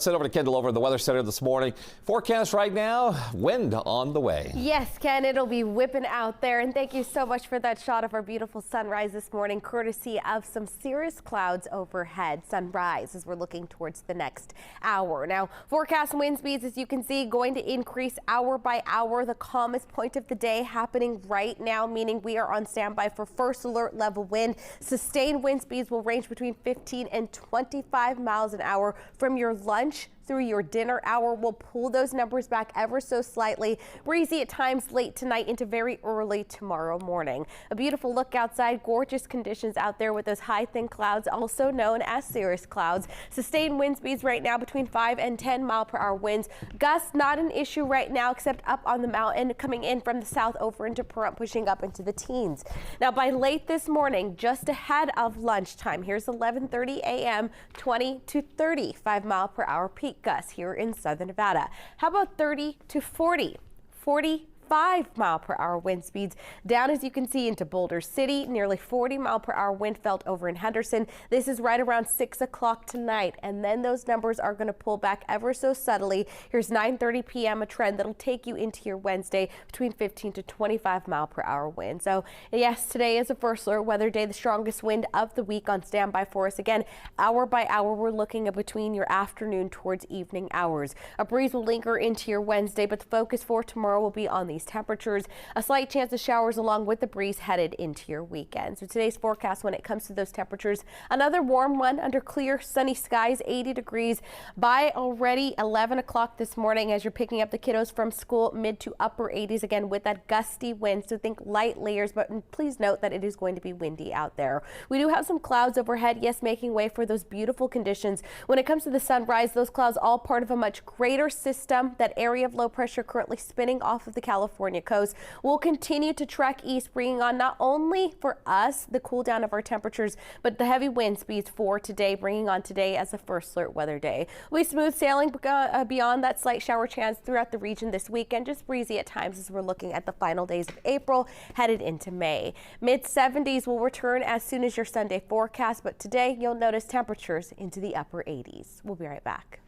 Send over to Kendall over at the Weather Center this morning. Forecast right now, wind on the way. Yes, Ken, it'll be whipping out there. And thank you so much for that shot of our beautiful sunrise this morning, courtesy of some cirrus clouds overhead. Sunrise as we're looking towards the next hour. Now, forecast wind speeds, as you can see, going to increase hour by hour. The calmest point of the day happening right now, meaning we are on standby for first alert level wind. Sustained wind speeds will range between 15 and 25 miles an hour from your lunch through your dinner hour. We'll pull those numbers back ever so slightly. Breezy at times late tonight into very early tomorrow morning. A beautiful look outside. Gorgeous conditions out there with those high thin clouds, also known as cirrus clouds. Sustained wind speeds right now between 5 and 10 mile per hour winds. Gusts not an issue right now except up on the mountain, coming in from the south over into Pahrump, pushing up into the teens. Now by late this morning, just ahead of lunchtime, here's 11:30 a.m. 20 to 35 mile per hour peak gusts here in southern Nevada. How about 30 to 40, 45 mile per hour wind speeds down, as you can see, into Boulder City. Nearly 40 mile per hour wind felt over in Henderson. This is right around 6 o'clock tonight, and then those numbers are going to pull back ever so subtly. Here's 9:30 p.m. a trend that'll take you into your Wednesday between 15 to 25 mile per hour wind. So yes, today is a first alert weather day, the strongest wind of the week on standby for us. Again, hour by hour, we're looking at between your afternoon towards evening hours. A breeze will linger into your Wednesday, but the focus for tomorrow will be on these temperatures. A slight chance of showers along with the breeze headed into your weekend. So today's forecast, when it comes to those temperatures, another warm one under clear sunny skies, 80 degrees by already 11 o'clock this morning as you're picking up the kiddos from school. Mid to upper 80s again with that gusty wind. So think light layers, but please note that it is going to be windy out there. We do have some clouds overhead, yes, making way for those beautiful conditions. When it comes to the sunrise, those clouds all part of a much greater system. That area of low pressure currently spinning off of the California coast will continue to trek east, bringing on not only for us the cool down of our temperatures, but the heavy wind speeds for today, bringing on today as a first alert weather day. We smooth sailing beyond that slight shower chance throughout the region this weekend, just breezy at times as we're looking at the final days of April headed into May. Mid 70s will return as soon as your Sunday forecast, but today you'll notice temperatures into the upper 80s. We'll be right back.